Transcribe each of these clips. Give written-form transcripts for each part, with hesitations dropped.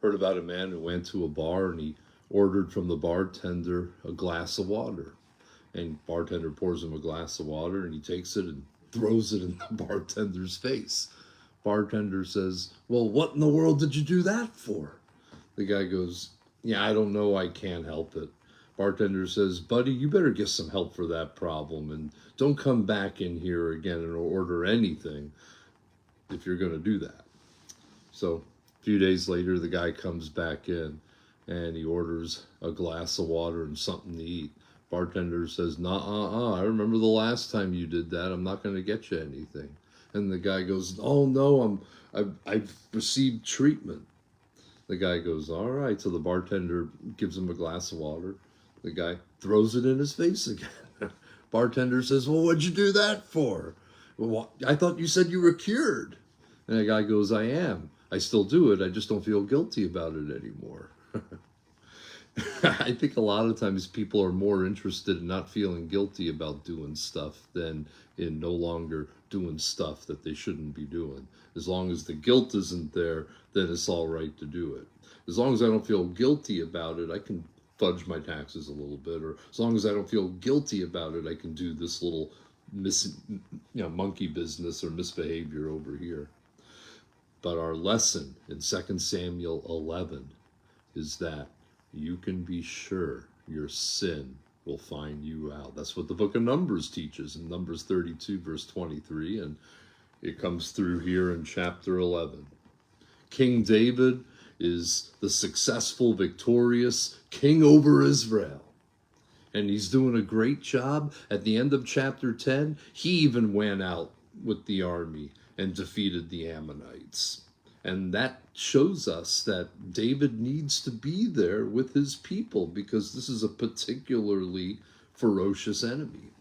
Heard about a man who went to a bar and he ordered from the bartender a glass of water. And bartender pours him a glass of water and he takes it and throws it in the bartender's face. Bartender says, "Well, what in the world did you do that for?" The guy goes, "Yeah, I don't know. I can't help it." Bartender says, "Buddy, you better get some help for that problem and don't come back in here again and order anything if you're going to do that." So a few days later, the guy comes back in and he orders a glass of water and something to eat. Bartender says, "Nah, I remember the last time you did that. I'm not going to get you anything." And the guy goes, "Oh no, I've received treatment." The guy goes, "All right." So the bartender gives him a glass of water. The guy throws it in his face again. Bartender says, "Well, what'd you do that for?" "Well, I thought you said you were cured." And the guy goes, "I am. I still do it. I just don't feel guilty about it anymore." I think a lot of times people are more interested in not feeling guilty about doing stuff than in no longer doing stuff that they shouldn't be doing. As long as the guilt isn't there, then it's all right to do it. As long as I don't feel guilty about it, I can fudge my taxes a little bit. Or as long as I don't feel guilty about it, I can do this little monkey business or misbehavior over here. But our lesson in 2 Samuel 11 is that you can be sure your sin will find you out. That's what the book of Numbers teaches in Numbers 32, verse 23, and it comes through here in chapter 11. King David is the successful, victorious king over Israel. And he's doing a great job. At the end of chapter 10, he even went out with the army and defeated the Ammonites. And that shows us that David needs to be there with his people because this is a particularly ferocious enemy.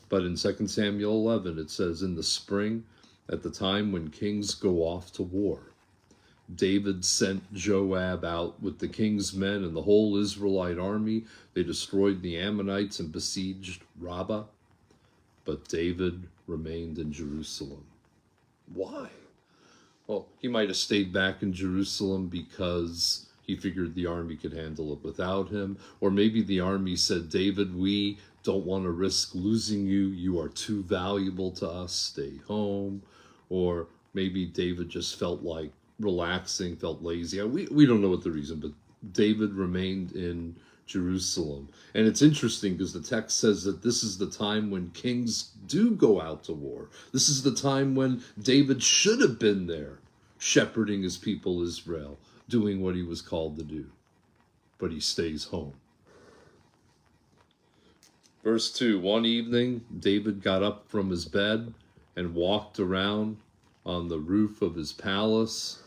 But in 2 Samuel 11, it says, "In the spring, at the time when kings go off to war, David sent Joab out with the king's men and the whole Israelite army. They destroyed the Ammonites and besieged Rabbah. But David remained in Jerusalem." Why? Well, he might have stayed back in Jerusalem because he figured the army could handle it without him. Or maybe the army said, "David, we don't want to risk losing you. You are too valuable to us. Stay home." Or maybe David just felt like relaxing, felt lazy. We don't know what the reason, but David remained in Jerusalem. And it's interesting because the text says that this is the time when kings do go out to war. This is the time when David should have been there, shepherding his people Israel, doing what he was called to do. But he stays home. Verse 2, one evening, David got up from his bed and walked around on the roof of his palace.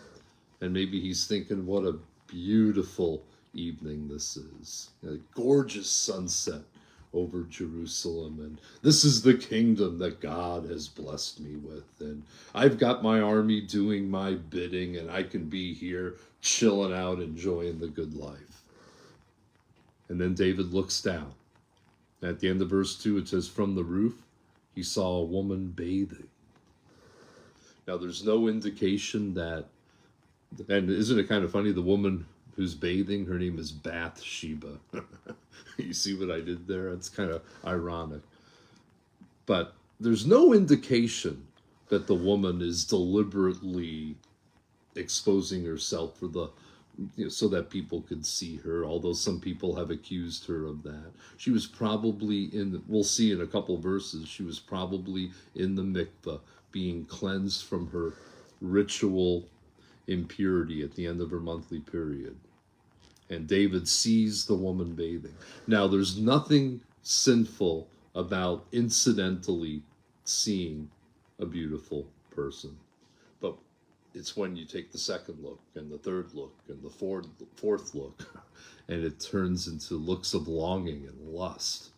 And maybe he's thinking, what a beautiful evening this is. A gorgeous sunset over Jerusalem. And this is the kingdom that God has blessed me with. And I've got my army doing my bidding, and I can be here chilling out, enjoying the good life. And then David looks down. At the end of verse 2, it says, from the roof, he saw a woman bathing. Now, there's no indication that, and isn't it kind of funny, the woman who's bathing, her name is Bathsheba. You see what I did there? It's kind of ironic. But there's no indication that the woman is deliberately exposing herself for the, so that people could see her, although some people have accused her of that. She was probably we'll see in a couple verses, she was probably in the mikveh, being cleansed from her ritual impurity at the end of her monthly period. And David sees the woman bathing. Now, there's nothing sinful about incidentally seeing a beautiful person. But it's when you take the second look and the third look and the fourth look, and it turns into looks of longing and lust.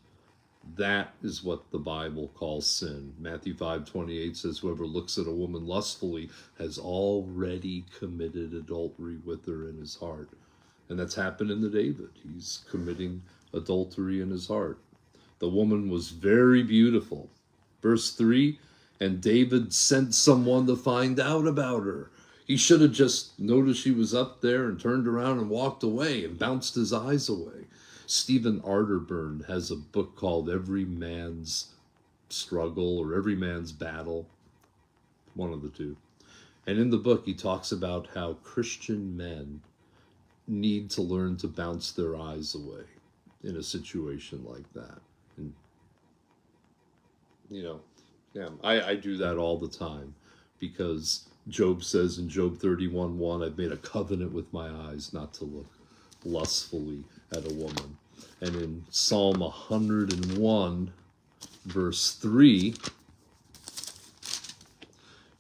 That is what the Bible calls sin. Matthew 5:28 says, whoever looks at a woman lustfully has already committed adultery with her in his heart. And that's happening to David. He's committing adultery in his heart. The woman was very beautiful. Verse 3, and David sent someone to find out about her. He should have just noticed she was up there and turned around and walked away and bounced his eyes away. Stephen Arterburn has a book called Every Man's Struggle or Every Man's Battle, one of the two. And in the book, he talks about how Christian men need to learn to bounce their eyes away in a situation like that. And, I do that all the time because Job says in Job 31:1, I've made a covenant with my eyes not to look lustfully at a woman. And in Psalm 101, verse 3,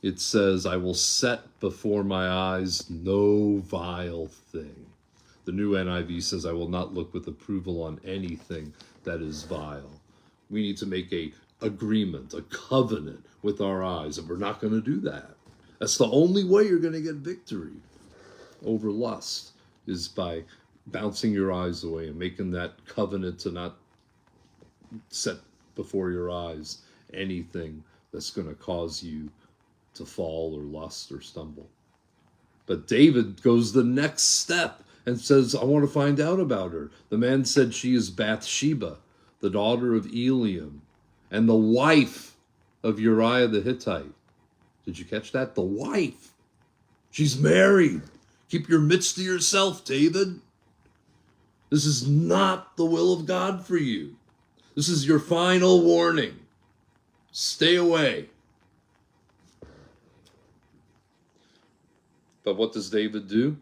it says, I will set before my eyes no vile thing. The new NIV says, I will not look with approval on anything that is vile. We need to make a agreement, a covenant with our eyes, and we're not going to do that. That's the only way you're going to get victory over lust, is by bouncing your eyes away and making that covenant to not set before your eyes anything that's going to cause you to fall or lust or stumble. But David goes the next step and says, I want to find out about her. The man said she is Bathsheba, the daughter of Eliam, and the wife of Uriah the Hittite. Did you catch that? The wife. She's married. Keep your midst to yourself, David. This is not the will of God for you. This is your final warning. Stay away. But what does David do?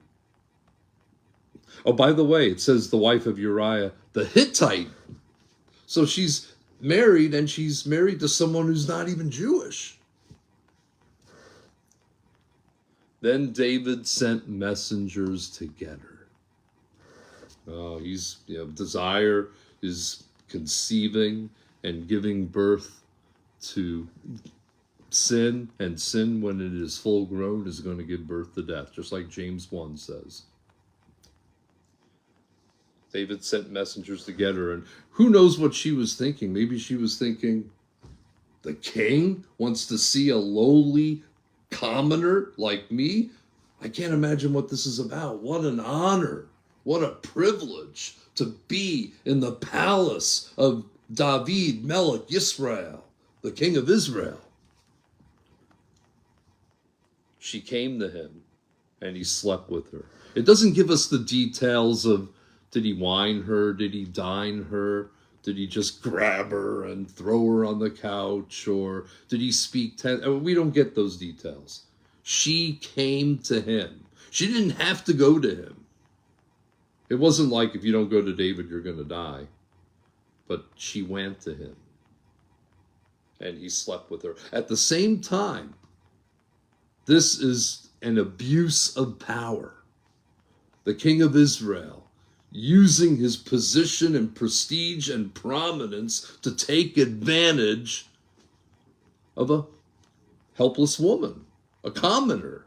Oh, by the way, it says the wife of Uriah the Hittite. So she's married, and she's married to someone who's not even Jewish. Then David sent messengers to get her. Oh, desire is conceiving and giving birth to sin, and sin, when it is full grown, is going to give birth to death, just like James 1 says. David sent messengers to get her, and who knows what she was thinking? Maybe she was thinking, the king wants to see a lowly commoner like me? I can't imagine what this is about. What an honor. What a privilege to be in the palace of David, Melech Yisrael, the king of Israel. She came to him, and he slept with her. It doesn't give us the details of, did he wine her? Did he dine her? Did he just grab her and throw her on the couch? Or did he speak? We don't get those details. She came to him. She didn't have to go to him. It wasn't like, if you don't go to David, you're going to die. But she went to him, and he slept with her. At the same time, this is an abuse of power. The king of Israel, using his position and prestige and prominence to take advantage of a helpless woman, a commoner.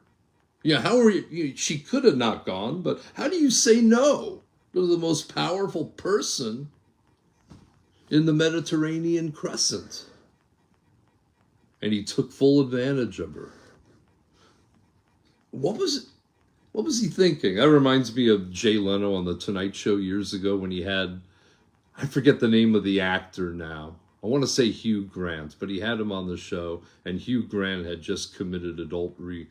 How are you? She could have not gone, but how do you say no to the most powerful person in the Mediterranean crescent? And he took full advantage of her. What was he thinking? That reminds me of Jay Leno on The Tonight Show years ago when he had, I forget the name of the actor now. I want to say Hugh Grant, but he had him on the show, and Hugh Grant had just committed adultery,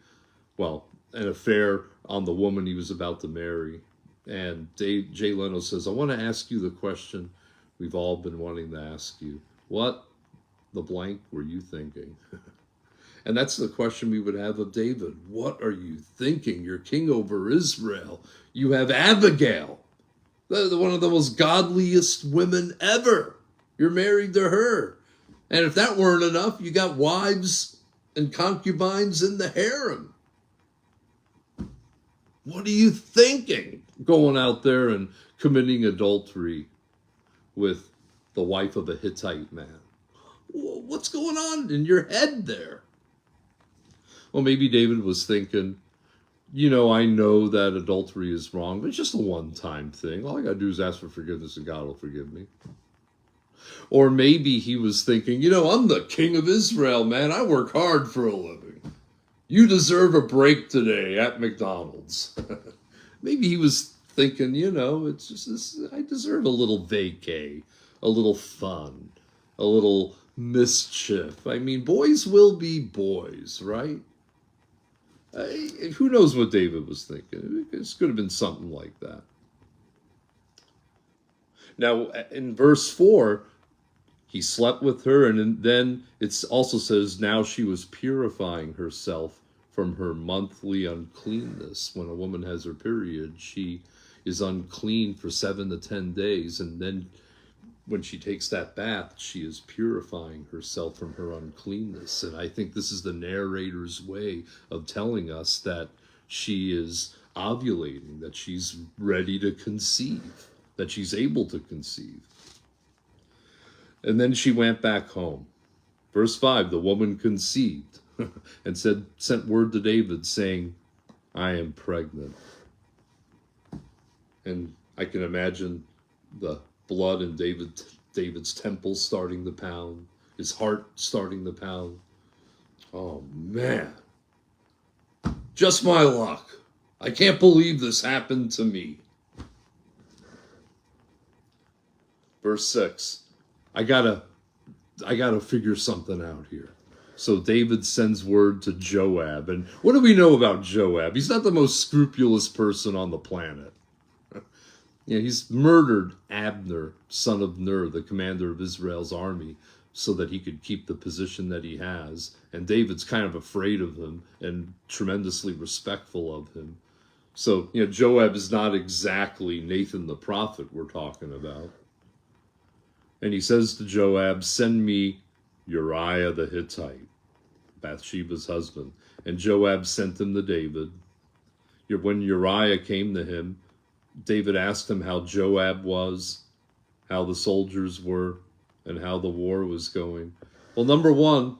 an affair on the woman he was about to marry. And Jay Leno says, I want to ask you the question we've all been wanting to ask you. What the blank were you thinking? And that's the question we would have of David. What are you thinking? You're king over Israel. You have Abigail, one of the most godliest women ever. You're married to her. And if that weren't enough, you got wives and concubines in the harem. What are you thinking? Going out there and committing adultery with the wife of a Hittite man. What's going on in your head there? Well, maybe David was thinking, I know that adultery is wrong, but it's just a one-time thing. All I got to do is ask for forgiveness and God will forgive me. Or maybe he was thinking, I'm the king of Israel, man. I work hard for a living. You deserve a break today at McDonald's. Maybe he was thinking, it's just this, I deserve a little vacay, a little fun, a little mischief. I mean, boys will be boys, right? Who knows what David was thinking? It could have been something like that. Now, in verse 4, he slept with her, and then it also says, now she was purifying herself from her monthly uncleanness. When a woman has her period, she is unclean for 7 to 10 days, and then when she takes that bath, she is purifying herself from her uncleanness. And I think this is the narrator's way of telling us that she is ovulating, that she's ready to conceive, that she's able to conceive. And then she went back home. Verse 5, the woman conceived and sent word to David saying, I am pregnant. And I can imagine the blood in David's temple starting to pound, his heart starting to pound. Oh man, just my luck. I can't believe this happened to me. Verse 6, I gotta figure something out here. So David sends word to Joab. And what do we know about Joab? He's not the most scrupulous person on the planet. He's murdered Abner, son of Ner, the commander of Israel's army, so that he could keep the position that he has. And David's kind of afraid of him and tremendously respectful of him. So, Joab is not exactly Nathan the prophet we're talking about. And he says to Joab, send me Uriah the Hittite, Bathsheba's husband. And Joab sent him to David. When Uriah came to him, David asked him how Joab was, how the soldiers were, and how the war was going. Well, number one,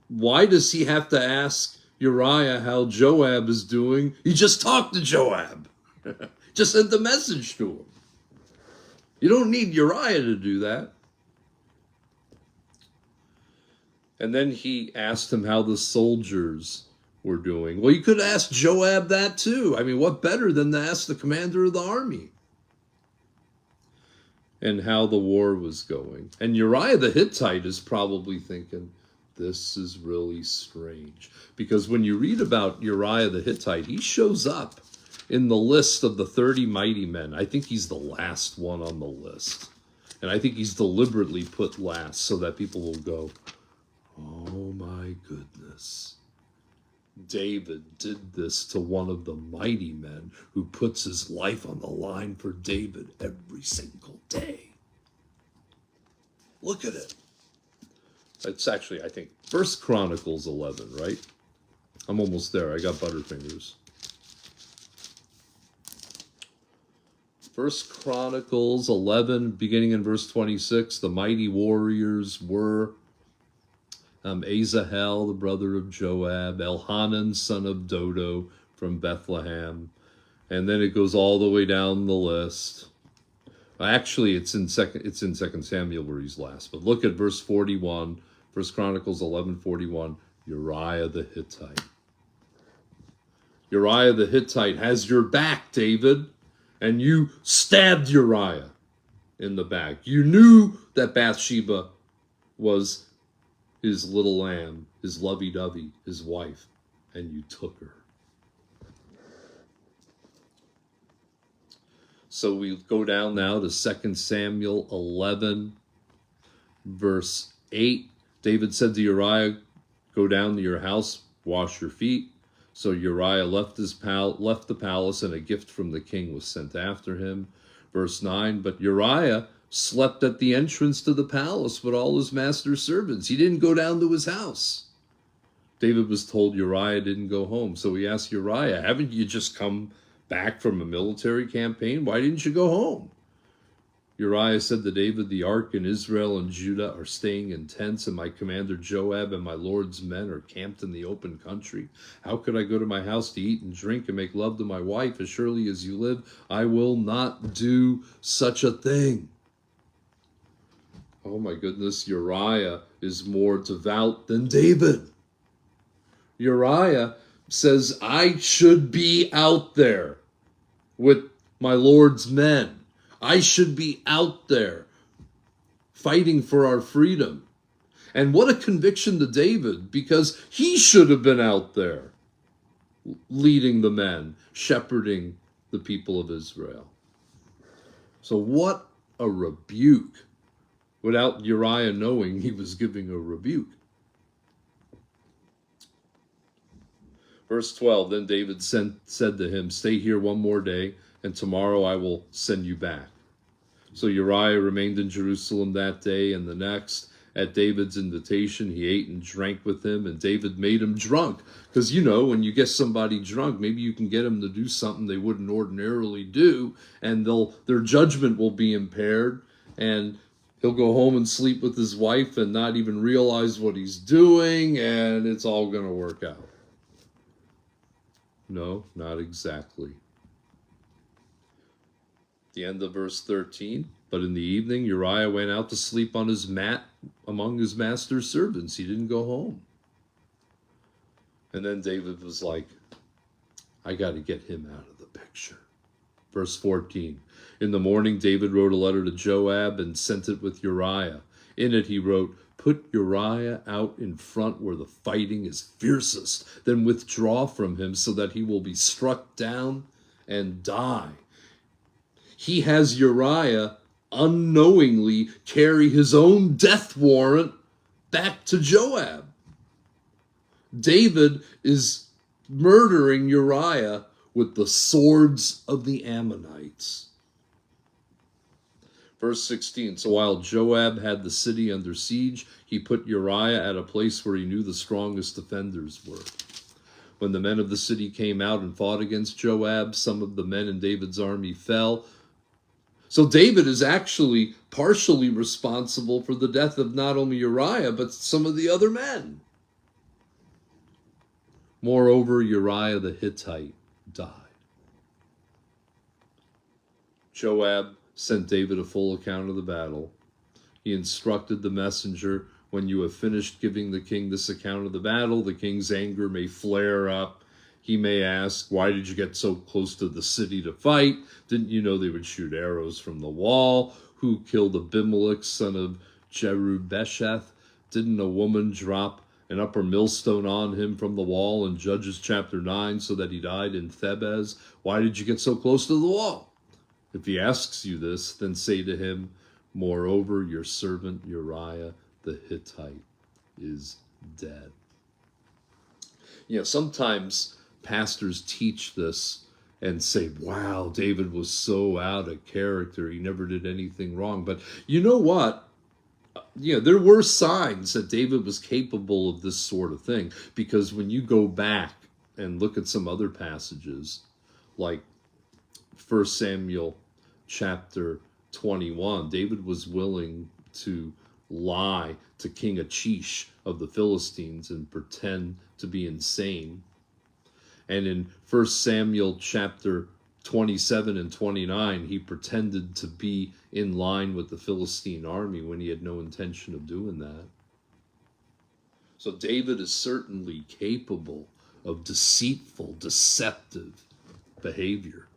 why does he have to ask Uriah how Joab is doing? He just talked to Joab. Just sent the message to him. You don't need Uriah to do that. And then he asked him how the soldiers were doing. Well, you could ask Joab that too. I mean, what better than to ask the commander of the army? And how the war was going. And Uriah the Hittite is probably thinking, this is really strange. Because when you read about Uriah the Hittite, he shows up in the list of the 30 mighty men. I think he's the last one on the list. And I think he's deliberately put last so that people will go, oh my goodness. David did this to one of the mighty men who puts his life on the line for David every single day. Look at it. It's actually, I think, 1 Chronicles 11, right? I'm almost there. I got butterfingers. 1 Chronicles 11, beginning in verse 26, the mighty warriors were Asahel, the brother of Joab, Elhanan, son of Dodo from Bethlehem. And then it goes all the way down the list. Actually, it's in 2 Samuel where he's last. But look at verse 41, 1 Chronicles 11:41, Uriah the Hittite. Uriah the Hittite has your back, David. And you stabbed Uriah in the back. You knew that Bathsheba was his little lamb, his lovey-dovey, his wife, and you took her. So we go down now to 2 Samuel 11, verse 8. David said to Uriah, go down to your house, wash your feet. So Uriah left the palace, and a gift from the king was sent after him. Verse 9, but Uriah slept at the entrance to the palace with all his master's servants. He didn't go down to his house. David was told Uriah didn't go home. So he asked Uriah, haven't you just come back from a military campaign? Why didn't you go home? Uriah said to David, the ark in Israel and Judah are staying in tents, and my commander Joab and my lord's men are camped in the open country. How could I go to my house to eat and drink and make love to my wife? As surely as you live, I will not do such a thing. Oh my goodness, Uriah is more devout than David. Uriah says, I should be out there with my Lord's men. I should be out there fighting for our freedom. And what a conviction to David, because he should have been out there leading the men, shepherding the people of Israel. So what a rebuke, without Uriah knowing he was giving a rebuke. Verse 12, then David said to him, stay here one more day, and tomorrow I will send you back. So Uriah remained in Jerusalem that day and the next. At David's invitation, he ate and drank with him, and David made him drunk. Because, you know, when you get somebody drunk, maybe you can get them to do something they wouldn't ordinarily do, and their judgment will be impaired, and he'll go home and sleep with his wife and not even realize what he's doing, and it's all going to work out. No, not exactly. The end of verse 13. But in the evening, Uriah went out to sleep on his mat among his master's servants. He didn't go home. And then David was like, I got to get him out of the picture. Verse 14. In the morning, David wrote a letter to Joab and sent it with Uriah. In it, he wrote, put Uriah out in front where the fighting is fiercest, then withdraw from him so that he will be struck down and die. He has Uriah unknowingly carry his own death warrant back to Joab. David is murdering Uriah with the swords of the Ammonites. Verse 16, so while Joab had the city under siege, he put Uriah at a place where he knew the strongest defenders were. When the men of the city came out and fought against Joab, some of the men in David's army fell. So David is actually partially responsible for the death of not only Uriah, but some of the other men. Moreover, Uriah the Hittite died. Joab sent David a full account of the battle. He instructed the messenger, when you have finished giving the king this account of the battle, the king's anger may flare up. He may ask, why did you get so close to the city to fight? Didn't you know they would shoot arrows from the wall? Who killed Abimelech, son of Jerubesheth? Didn't a woman drop an upper millstone on him from the wall in Judges chapter 9 so that he died in Thebez? Why did you get so close to the wall? If he asks you this, then say to him, moreover, your servant Uriah the Hittite is dead. You know, sometimes pastors teach this and say, wow, David was so out of character. He never did anything wrong. But you know what? There were signs that David was capable of this sort of thing. Because when you go back and look at some other passages, like 1 Samuel chapter 21, David was willing to lie to King Achish of the Philistines and pretend to be insane. And in 1 Samuel chapter 27 and 29, he pretended to be in line with the Philistine army when he had no intention of doing that. So David is certainly capable of deceitful, deceptive behavior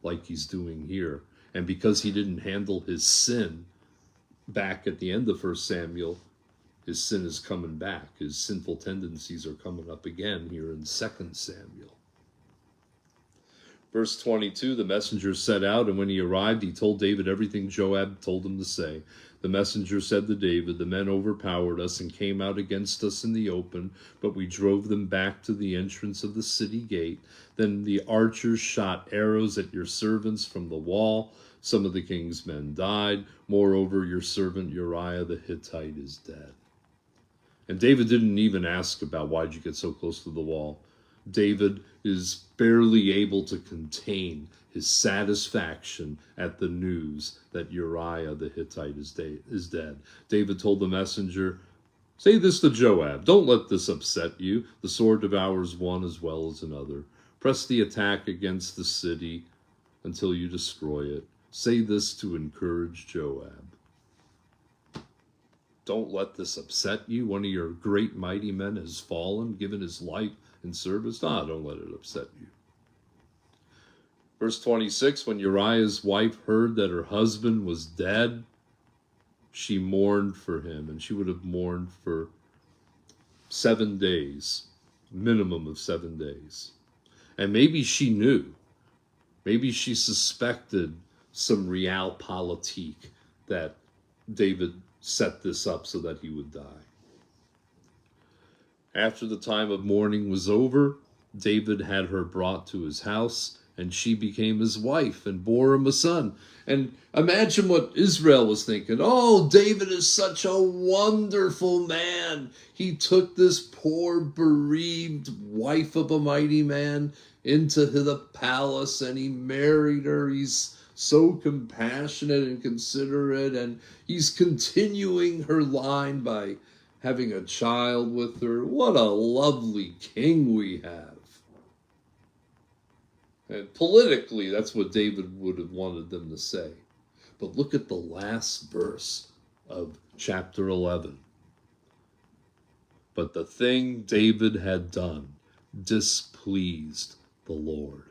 like he's doing here. And because he didn't handle his sin back at the end of 1 Samuel, his sin is coming back. His sinful tendencies are coming up again here in 2 Samuel. Verse 22, the messenger set out, and when he arrived, he told David everything Joab told him to say. The messenger said to David, the men overpowered us and came out against us in the open, but we drove them back to the entrance of the city gate. Then the archers shot arrows at your servants from the wall. Some of the king's men died. Moreover, your servant Uriah the Hittite is dead. And David didn't even ask about why'd you get so close to the wall. David is barely able to contain his satisfaction at the news that Uriah the Hittite is dead. David told the messenger, say this to Joab, don't let this upset you. The sword devours one as well as another. Press the attack against the city until you destroy it. Say this to encourage Joab. Don't let this upset you. One of your great mighty men has fallen, given his life in service? No, don't let it upset you. Verse 26, when Uriah's wife heard that her husband was dead, she mourned for him, and she would have mourned for 7 days, minimum of 7 days. And maybe she knew, maybe she suspected some realpolitik that David set this up so that he would die. After the time of mourning was over, David had her brought to his house, and she became his wife and bore him a son. And imagine what Israel was thinking. Oh, David is such a wonderful man. He took this poor bereaved wife of a mighty man into the palace and he married her. He's so compassionate and considerate, and he's continuing her line by having a child with her. What a lovely king we have. And politically, that's what David would have wanted them to say. But look at the last verse of chapter 11. But the thing David had done displeased the Lord.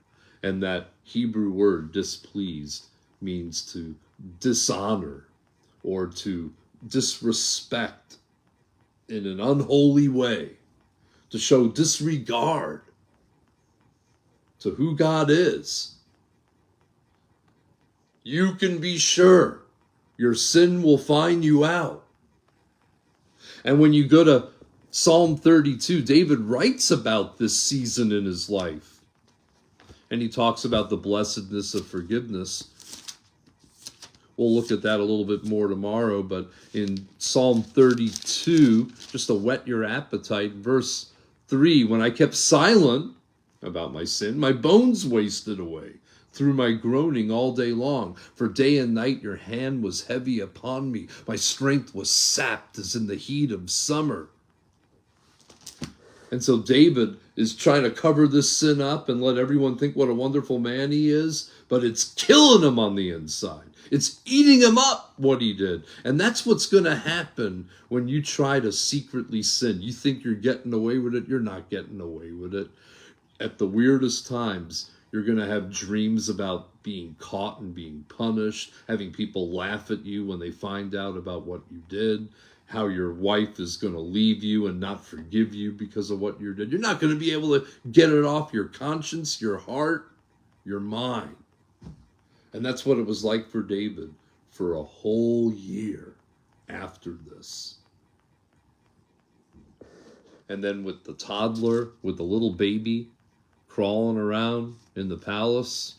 And that Hebrew word displeased means to dishonor or to disrespect in an unholy way, to show disregard to who God is. You can be sure your sin will find you out. And when you go to Psalm 32, David writes about this season in his life. And he talks about the blessedness of forgiveness. We'll look at that a little bit more tomorrow, but in Psalm 32, just to whet your appetite, verse 3, when I kept silent about my sin, my bones wasted away through my groaning all day long. For day and night your hand was heavy upon me. My strength was sapped as in the heat of summer. And so David is trying to cover this sin up and let everyone think what a wonderful man he is, but it's killing him on the inside. It's eating him up, what he did. And that's what's going to happen when you try to secretly sin. You think you're getting away with it. You're not getting away with it. At the weirdest times, you're going to have dreams about being caught and being punished, having people laugh at you when they find out about what you did, how your wife is going to leave you and not forgive you because of what you did. You're not going to be able to get it off your conscience, your heart, your mind. And that's what it was like for David for a whole year after this. And then with the toddler, with the little baby crawling around in the palace,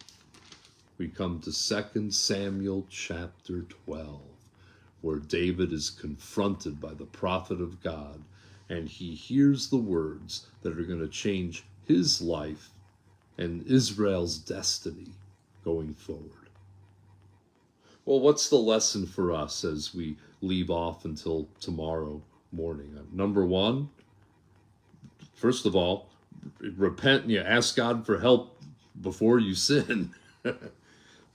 we come to 2 Samuel chapter 12, where David is confronted by the prophet of God, and he hears the words that are going to change his life and Israel's destiny going forward. Well, what's the lesson for us as we leave off until tomorrow morning? Number one, first of all, repent. Ask God for help before you sin.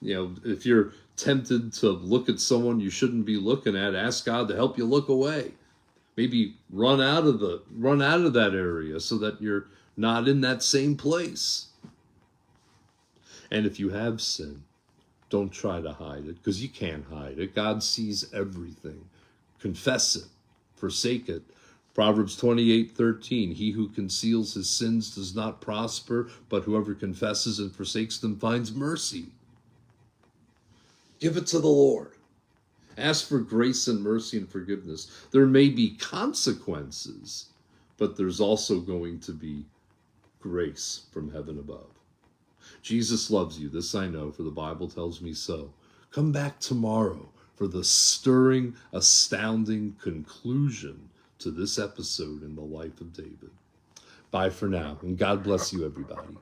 If you're tempted to look at someone you shouldn't be looking at, ask God to help you look away. Maybe run out of that area so that you're not in that same place. And if you have sinned, don't try to hide it, because you can't hide it. God sees everything. Confess it. Forsake it. Proverbs 28:13, he who conceals his sins does not prosper, but whoever confesses and forsakes them finds mercy. Give it to the Lord. Ask for grace and mercy and forgiveness. There may be consequences, but there's also going to be grace from heaven above. Jesus loves you. This I know, for the Bible tells me so. Come back tomorrow for the stirring, astounding conclusion to this episode in the life of David. Bye for now, and God bless you, everybody.